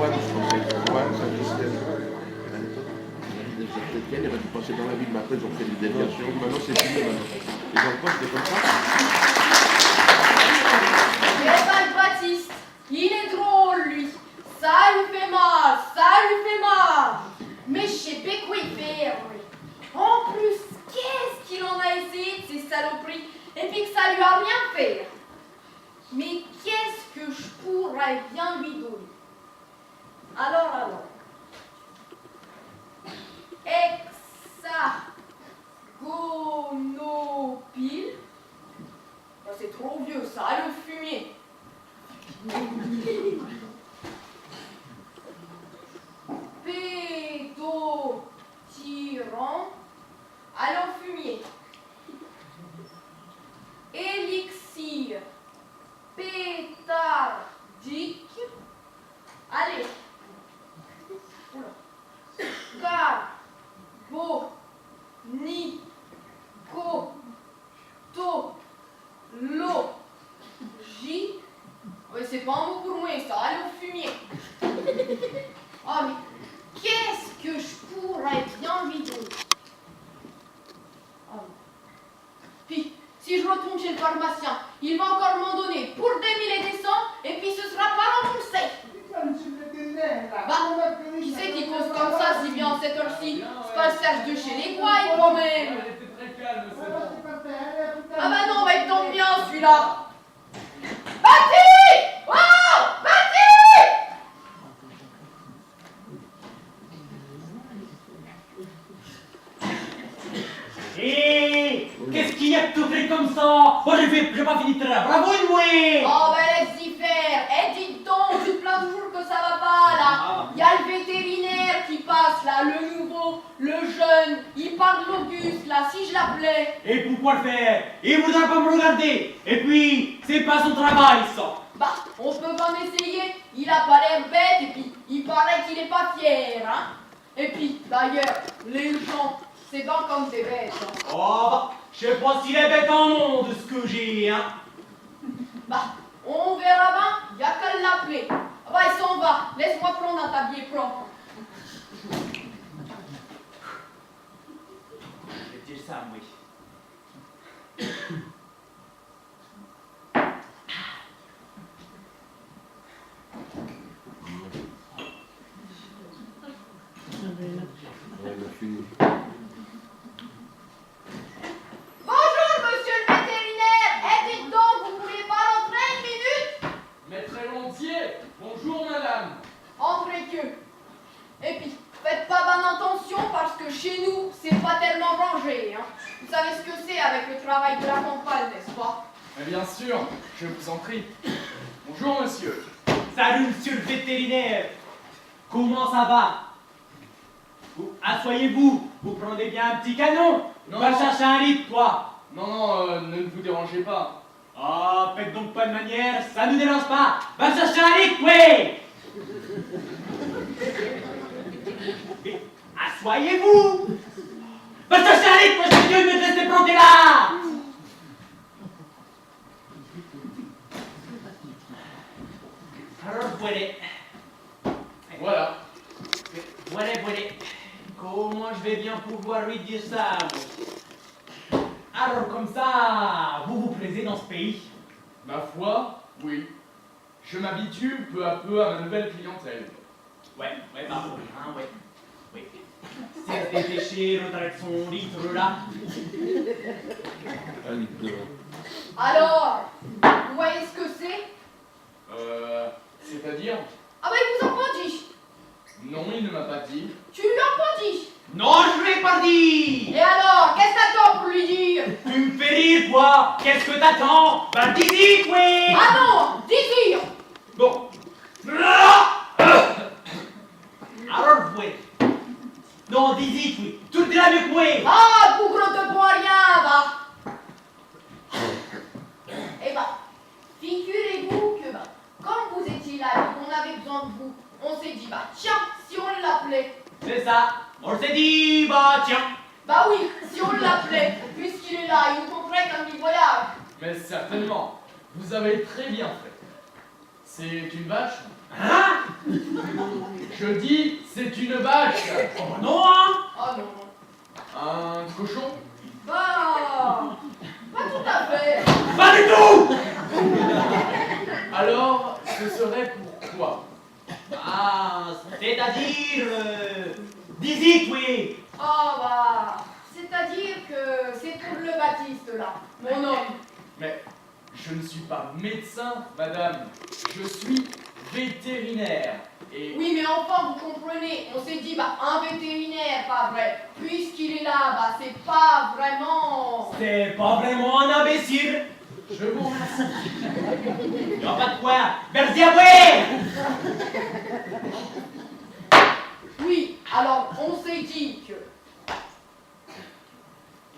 Juan, je m'appelle Juan, Saint-Christelle. Elle aurait pu passer dans la ville, mais après ils ont fait des déviations. Maintenant c'est fini maintenant. Et dans le poste, c'est comme ça. Eh ben, le Baptiste, il est drôle, lui. Ça lui fait mal, ça lui fait mal. Mais je sais pas quoi y faire, lui. En plus, qu'est-ce qu'il en a essayé de ces saloperies, et puis que ça lui a rien fait. Mais qu'est-ce que je pourrais bien lui donner? Alors. Hexagonopile. Ben, c'est trop vieux, ça, le fumier. Pédotyran, allons fumier. Élixir pétardique, allez. Carbonicoto-logie. Oui, c'est pas un mot pour moi, ça, allez au fumier. Ah, mais qu'est-ce que je pourrais bien lui donner? Ah, puis, si je retourne chez le pharmacien, il va encore m'en donner pour des mille et des cents, et puis ce sera pas remboursé. Bah, qui c'est qui cause comme ça si bien en cette heure-ci? C'est pas le Serge de chez les Gouailles, quand même. Ah bah non, mais il tombe bien, celui-là. Baptiste! Oh! Baptiste! Hé! Qu'est-ce qu'il y a de tout fait comme ça? Moi j'ai pas fini de travailler. Bravo, Louis! Oh, ben laisse-y faire. Eh, dites donc, tu te plains toujours que ça va pas, là. Il y a le vétérinaire qui passe, là, le nouveau, le jeune. Il parle d'Auguste, là, si je l'appelais. Et pourquoi le faire? Il voudra pas me regarder. Et puis, c'est pas son travail, ça. Bah, on peut pas m'essayer. Il a pas l'air bête, et puis, il paraît qu'il est pas fier, hein. Et puis, d'ailleurs, les gens, c'est pas comme des bêtes, hein. Oh, bah, je sais pas s'il est bête en nom de ce que j'ai, hein. Bah, on verra bien, y a qu'à l'appeler. Ah bah, il s'en va, laisse-moi prendre un tablier propre. Je vais dire ça, oui. Bonjour, monsieur le vétérinaire. Eh, dites donc, vous pourriez pas rentrer une minute? Mais très volontiers. Bonjour, madame. Entrez que. Et puis, faites pas bonne intention parce que chez nous, c'est pas tellement rangé, hein. Vous savez ce que c'est avec le travail de la campagne, n'est-ce pas? Mais bien sûr, je vous en prie. Bonjour, monsieur. Salut, monsieur le vétérinaire. Comment ça va? Asseyez-vous. Vous prenez bien un petit canon. Non. Va chercher un litre, toi. Non, ne vous dérangez pas. Ah, faites donc pas de manière, ça nous dérange pas. Va chercher un litre, oui. Mais asseyez-vous. Va chercher un litre, moi je suis me laisser planter là. Alors, Voilà. voilà. Comment je vais bien pouvoir lui dire ça, moi? Alors, comme ça, vous vous plaisez dans ce pays? Ma foi, oui. Je m'habitue peu à peu à ma nouvelle clientèle. Ouais, bah, hein, ouais. Oui. C'est se dépêcher, retraite son litre là. Alors, vous voyez ce que c'est? C'est-à-dire? Ah bah, il vous a pas dit. Non, il ne m'a pas dit. Tu lui as pas dit. Non, je lui ai pas dit. Et alors, qu'est-ce que t'attends pour lui dire? Tu me fais rire, quoi. Qu'est-ce que t'attends? Ben, dis-y, oui. Ah non, désir. Bon. Alors, oui. Non, dis-y, oui. Tu le diras mieux que moi. Ah, bougre de bois rien, va. Eh ben, figurez-vous que, bah, comme vous étiez là et qu'on avait besoin de vous, on s'est dit, bah tiens, si on l'appelait. C'est ça. On s'est dit, bah tiens. Bah oui, si on l'appelait, puisqu'il est là, il nous montrait qu'un petit voyage. Mais certainement, vous avez très bien fait. C'est une vache? Hein? Je dis, c'est une vache! Oh non, hein? Oh non. Un cochon? Bah, pas tout à fait. Pas du tout! Alors, ce serait pourquoi? Ah, c'est-à-dire... Dis-y, oui! Ah bah, c'est-à-dire que c'est pour le Baptiste là, mon homme. Mais je ne suis pas médecin, madame. Je suis vétérinaire. Et Oui, mais enfin, vous comprenez, on s'est dit, bah, un vétérinaire, pas vrai. Puisqu'il est là, bah, c'est pas vraiment... C'est pas vraiment un imbécile! je vous remercie. Y'a pas de quoi! Merci à vous! Oui, alors, on s'est dit que...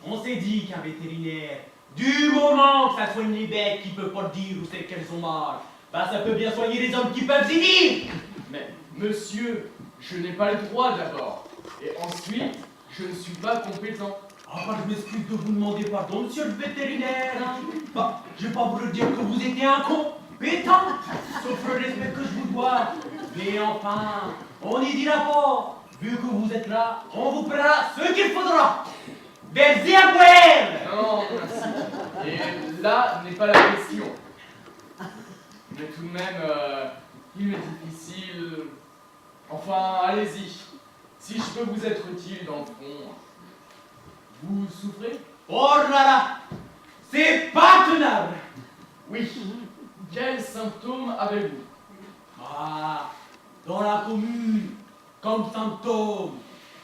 On s'est dit qu'un vétérinaire, du moment que ça soigne les bêtes qui peuvent pas te dire où c'est qu'elles sont mal, bah ça peut bien soigner les hommes qui peuvent s'y dire! Mais monsieur, je n'ai pas le droit d'abord. Et ensuite, je ne suis pas compétent. Ah bah je m'excuse de vous demander pardon, monsieur le vétérinaire, hein. Bah, je vais pas vous le dire que vous étiez incompétent, sauf le respect que je vous dois. Mais enfin, on n'y dira pas. Vu que vous êtes là, on vous paiera ce qu'il faudra. Merci à vous! Non, merci. Et là n'est pas la question. Mais tout de même, il m'est difficile. Enfin, allez-y. Si je peux vous être utile dans le fond. Vous souffrez? Oh là là! C'est pas tenable! Oui. Quels symptômes avez-vous? Ah, dans la commune, comme symptôme,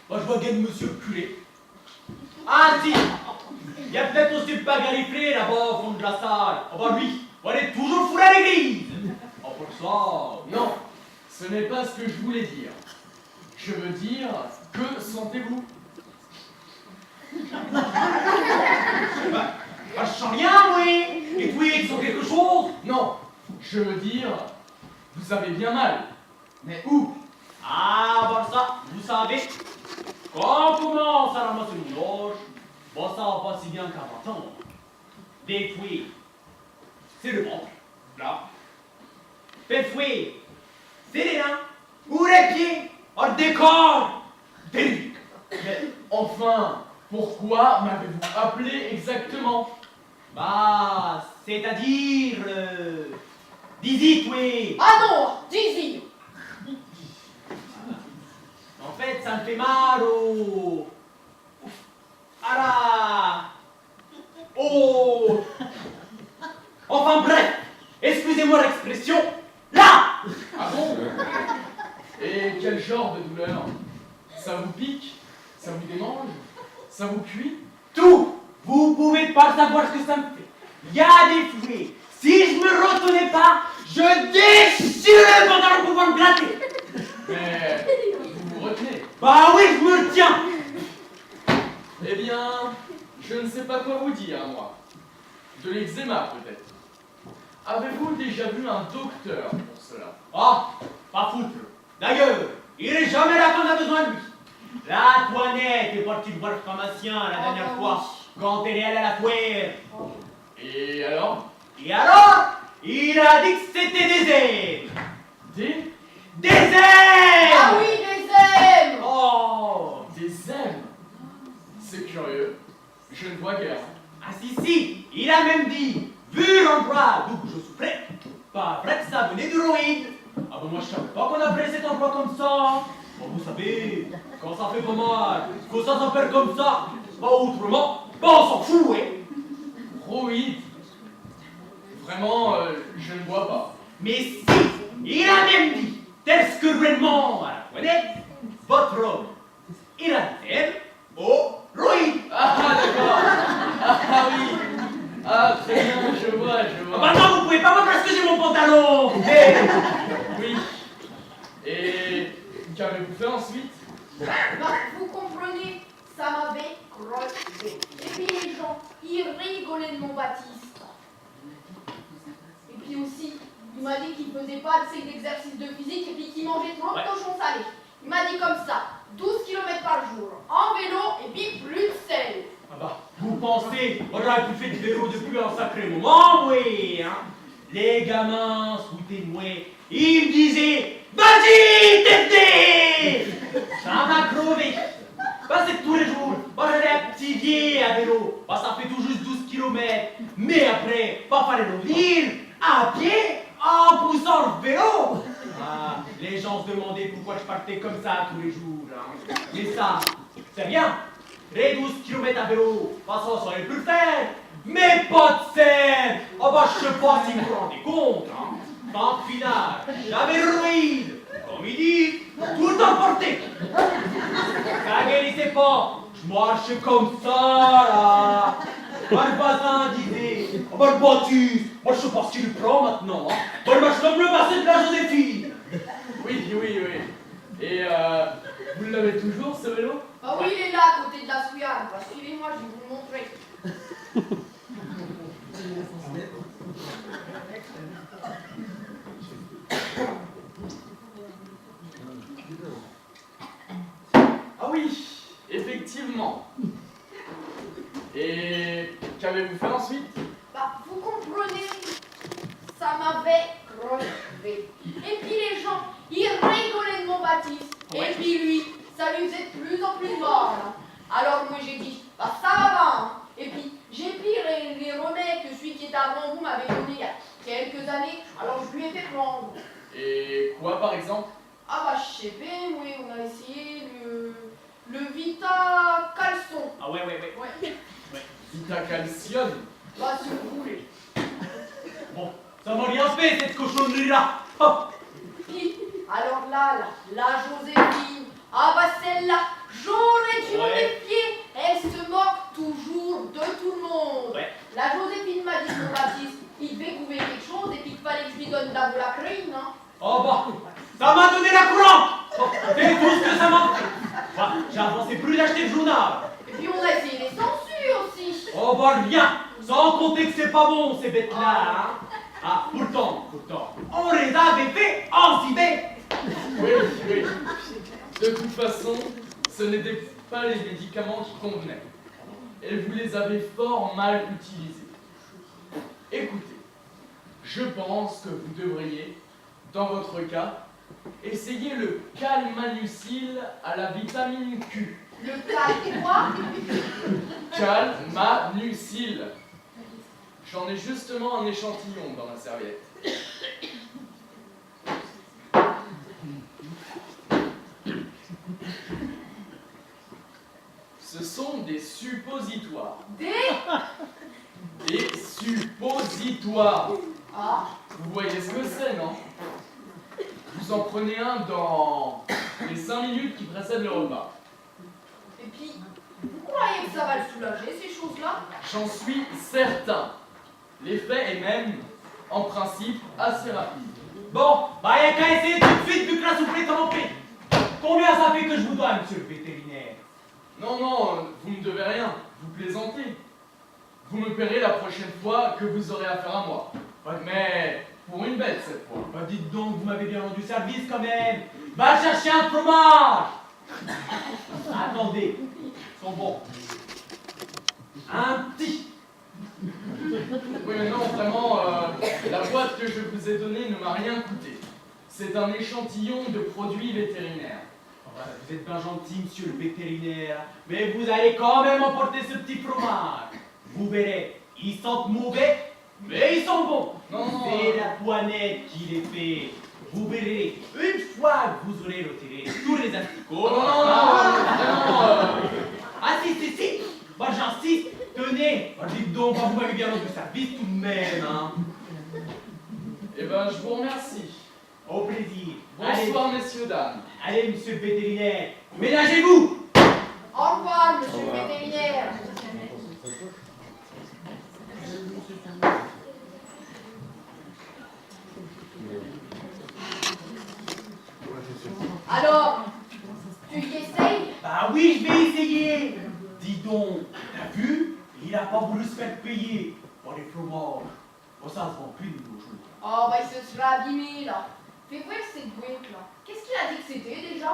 moi je vois gagne monsieur le curé. Ah si! Il y a peut-être aussi le pas galifré là-bas au fond de la salle. Oh bah lui, on est toujours foulé à l'église! Oh pour ça, Non, ce n'est pas ce que je voulais dire. Je veux dire, que sentez-vous? bah, je sens rien, oui! Et puis, ils sont quelque chose! Non, je veux dire, vous avez bien mal. Mais où? Ah, bah ça, vous savez, quand on commence à ramasser une loge, bah ça va pas si bien qu'à 20 ans. Des fois, c'est le ventre, là. Des fois, c'est les reins, ou les pieds, ou le décor, des nuques. Mais enfin, pourquoi m'avez-vous appelé exactement? Bah, c'est-à-dire, dis-y, oui. Ah non, dis-y. En fait, ça me fait mal au... à la... au... Enfin bref, excusez-moi l'expression, là! Ah bon? Et quel genre de douleur? Ça vous pique? Ça vous démange? Ça vous cuit? Tout! Vous pouvez pas savoir ce que ça me fait. Il y a des fois, si je me retenais pas, je déchire le pantalon pour pouvoir me gratter. Mais vous vous retenez? Bah oui, je me tiens. Eh bien, je ne sais pas quoi vous dire, moi. De l'eczéma, peut-être. Avez-vous déjà vu un docteur pour cela? Ah, pas foutre. D'ailleurs, il est jamais là quand on a besoin de lui. La Toinette est partie voir le pharmacien la dernière fois, quand elle est allée à la foire. Et alors? Et alors, il a dit que c'était des ailes. Des Ailes! Ah oui, les ailes. Oh! aimes? C'est curieux. Je ne vois guère. Ah si, il a même dit, vu l'endroit d'où je souffrais, pas vrai que ça venait du roïde. Ah ben moi je savais pas qu'on appelait cet endroit comme ça. Bon vous savez, quand ça fait pas mal, quand ça s'appelle comme ça, pas autrement, ben on s'en fout, hein. Roïd. Vraiment, je ne vois pas. Mais si, il a même dit, tel ce que cruellement à la Toinette, votre homme, il a dit au roïde. Ah d'accord. Ah oui. Ah très bien, je vois. Ah bah non, vous pouvez pas me faire excusez mon pantalon. Eh. Oui. Et qu'avez-vous fait ensuite? Bah, vous comprenez, ça m'avait crevé. Et puis les gens, ils rigolaient de mon Baptiste. Et puis aussi, il m'a dit qu'il faisait pas assez d'exercices de physique et puis qu'il mangeait trop de cochon salé. Il m'a dit comme ça, 12 km par jour, en vélo et puis plus de sel. Ah bah, vous pensez, on aurait pu faire du vélo depuis un sacré moment, oui, hein. les gamins sous témoins, ils me disaient, vas-y, t'es ça m'a crevé. Bah, c'est tous les jours. Bah, j'allais à petit vieil à vélo. Bah, ça fait tout juste 12 kilomètres. Mais après, bah, fallait revenir à pied en poussant le vélo. Ah, les gens se demandaient pourquoi je partais comme ça tous les jours. Hein. Mais ça, c'est rien. Les 12 kilomètres à vélo, bah, ça aurait pu le faire. Mais pas de scène. Ah, bah, je sais pas si vous vous rendez compte. Hein. En finale, j'avais le ruide. Comme ils disent, tout emporté. Ça guérissait pas. Je marchais comme ça, là. Bah, le voisin disait, oh, bah, le Baptiste, moi je sais pas ce qu'il prend maintenant. Hein. Bah, le match comme le bassin de la Joséphine. Oui. Et vous l'avez toujours, ce vélo? Ah oui, il est là, à côté de la Souillane. Bah, suivez-moi, je vais vous le montrer. Ah oui, effectivement. Et qu'avez-vous fait ensuite? Bah, vous comprenez, ça m'avait crevé. Et puis les gens, ils rigolaient de mon Baptiste. Et puis lui, ça lui faisait de plus en plus mal. Alors moi j'ai dit, bah ça va. Hein. Et puis j'ai pris les remèdes que celui qui était avant vous m'avait donné il y a quelques années. Alors je lui ai fait prendre. Et quoi par exemple? Ah bah je sais pas, oui, on a essayé le Vita Caleçon. Ah ouais. Ouais. Vita Calcium. Bah si vous voulez. Bon, ça m'a rien fait cette cochonnerie-là. Oh. Puis, alors là, la Joséphine, ah bah celle-là, j'aurais dû me méfier. Elle se moque toujours de tout le monde. Ouais. La Joséphine m'a dit, mon Baptiste, il devait couver quelque chose et puis qu'il fallait que je lui donne de la crine. Hein. Oh bah, ça m'a donné la courante. Oh, c'est tout ce que ça m'a fait. Bah, j'ai avancé plus d'acheter le journal. Et puis on a essayé les censures aussi. Oh bah rien, sans compter que c'est pas bon ces bêtes-là. Hein. Ah, pourtant, on les avait fait en Sibérie. Oui. De toute façon, ce n'étaient pas les médicaments qui convenaient. Et vous les avez fort mal utilisés. Écoutez, je pense que vous devriez, dans votre cas, essayer le calmanucil à la vitamine Q. Le calme quoi? Calmanucil. J'en ai justement un échantillon dans ma serviette. Ce sont des suppositoires. Des suppositoires. Ah, Vous voyez ce que c'est, non? Vous en prenez un dans les 5 minutes qui précèdent le repas. et puis, vous croyez que ça va le soulager ces choses-là? J'en suis certain. L'effet est même, en principe, assez rapide. Bon, bah y'a qu'à essayer tout de suite vu que la soupe est trempée. Combien ça fait que je vous dois, monsieur le vétérinaire? Non, vous ne devez rien. Vous plaisantez. Vous me paierez la prochaine fois que vous aurez affaire à moi. Mais pour une bête cette fois. Bah dites donc, vous m'avez bien rendu service quand même. Va chercher un fromage. Attendez, ils sont bons. Un petit. Oui, mais non, vraiment, la boîte que je vous ai donnée ne m'a rien coûté. C'est un échantillon de produits vétérinaires. Vous êtes bien gentil, monsieur le vétérinaire, mais vous allez quand même emporter ce petit fromage. Vous verrez, ils sentent mauvais, mais ils sont bons. Non. C'est la poignette qui les fait. Vous verrez, une fois que vous aurez retiré tous les asticots. Non. Ah si. Bah j'insiste, tenez. Bah, dites donc, bah, vous m'avez bien rendu service tout de même, hein. Eh ben, je vous remercie. Au plaisir. Bonsoir, messieurs, dames. Allez, monsieur le vétérinaire, ménagez-vous. Au revoir, monsieur le vétérinaire. Alors, tu y essayes? Bah oui, je vais essayer. Dis donc, t'as vu? Il a pas voulu se faire payer pour les fromages. Bon, ça se vend plus de nos jours. Oh, bah il se sera abîmé là. Fais voir cette boîte là. Qu'est-ce qu'il a dit que c'était déjà?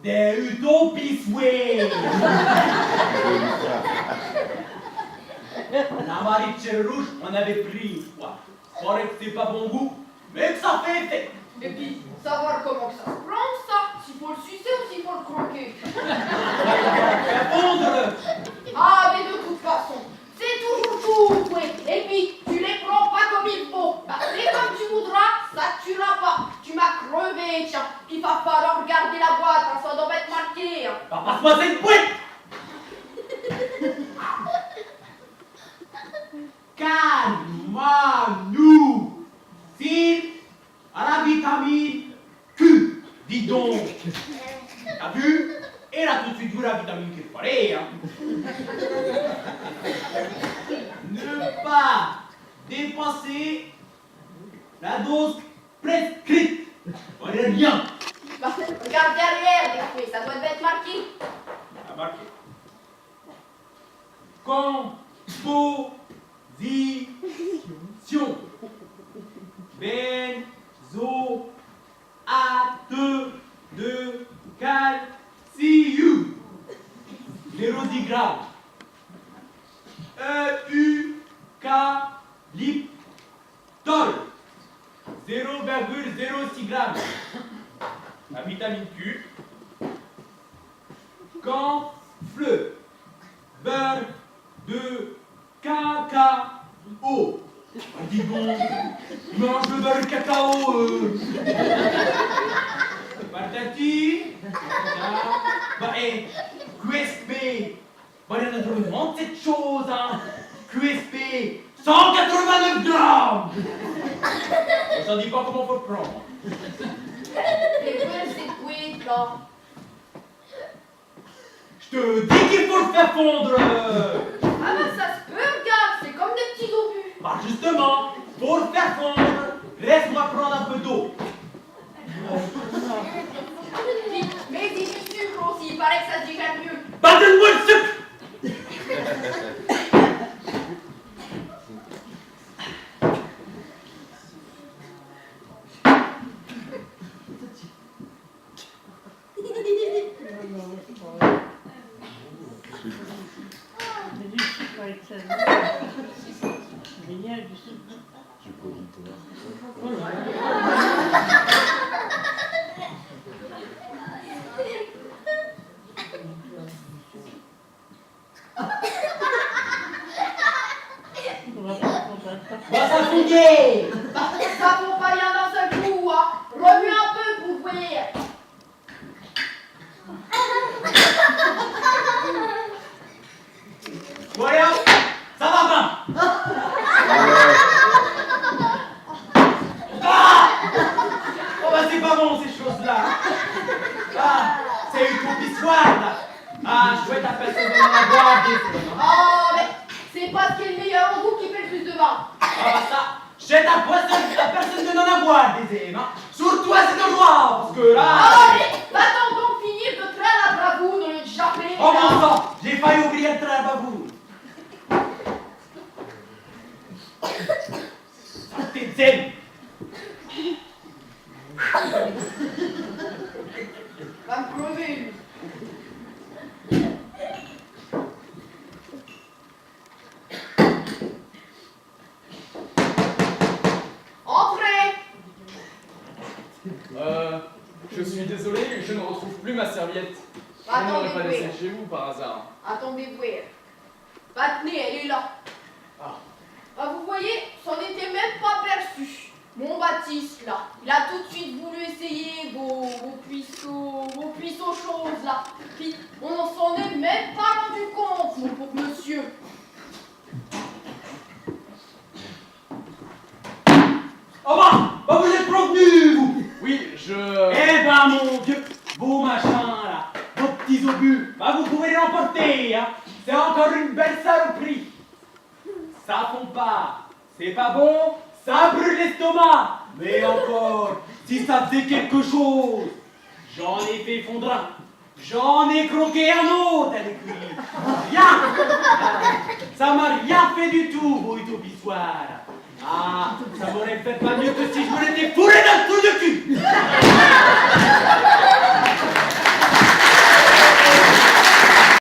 Des utopies, ouais. La marichelle rouge, on avait pris une fois. Paraît que c'est pas bon goût, mais que ça fait effet. Et puis, savoir comment que ça se plante, ça, s'il faut le sucer ou s'il faut le croquer. Faire fondre. Ah, mais de toute façon, c'est toujours tout, oui. Et puis, tu les prends pas comme il faut. Passer comme tu voudras, ça tuera pas. Tu m'as crevé, tiens. Il va falloir regarder la boîte, hein, ça doit être marqué. Hein. Bah, passe-moi cette boîte. Calmons-nous. File à la vitamine Q. Dis donc. T'as vu? Et là tout de suite vu la vitamine qu'il fallait. Hein. Ne pas dépasser la dose prescrite. On est rien. Bah, regarde derrière, des fois, ça doit être marqué. À marquer. Composition. Benzoate de calcium. 0,10 grammes. Eucalyptol. 0,06 grammes. La vitamine Q. Camphre. Beurre de cacao. Dis donc, mange le beurre de cacao. Patati. Bah, QSP. Bah, il y en a drôlement de cette chose, hein. QSP. 189 grammes. Ça dit pas comment faut le prendre. Et quoi, c'est quoi, là? Je te dis qu'il faut le faire fondre. Ah, bah, ça se peut, regarde, c'est comme des petits obus. Bah justement, pour le faire fondre, laisse-moi prendre un peu d'eau. Mais dis du sucre aussi, il paraît que ça se digère mieux. Bah donne-moi le sucre. Bah ça fouiller. Bah, ça vaut pas rien d'un seul coup, hein. Remue un peu pour voir. Voilà, ça va bien. Ah oh bah c'est pas bon ces choses-là. Ah, c'est une compissoire là. Ah, chouette, à personne de m'en avoir des. Oh, mais c'est pas ce qui est le meilleur au goût qui fait le plus de vin. Ah bah ça, jette à personne de n'en avoir des aimes, hein. Surtout à cet endroit, parce que là... Oh, mais va-t'en donc finir de traire la bravoure au lieu de chapper. Oh mon sang, j'ai failli oublier de traire la bavoure. Ça t'es zen. Va me crever, lui. Entrez. Je suis désolé, je ne retrouve plus ma serviette. Je Attendez, n'aurais pas laissé voir. chez vous par hasard. Attendez voir. Bah tenez, elle est là. Ah. Bah vous voyez, c'en était même pas perçu. Mon Baptiste là, il a tout de suite voulu essayer vos puisseaux choses là. Puis on n'en s'en est même pas rendu compte, mon pauvre monsieur. Oh bah vous êtes prévenus, vous. Oui, je... Eh ben mon Dieu, vos machins là, vos petits obus, bah vous pouvez les emporter, hein. C'est encore une belle saloperie. Ça fond pas, c'est pas bon, ça brûle l'estomac. Mais encore, si ça faisait quelque chose, j'en ai fait fondre un, j'en ai croqué un autre avec lui. Rien. Ça m'a rien fait du tout, vos utopissoirs. Ah, ça m'aurait fait pas mieux que si je me l'étais fourré d'un trou de cul.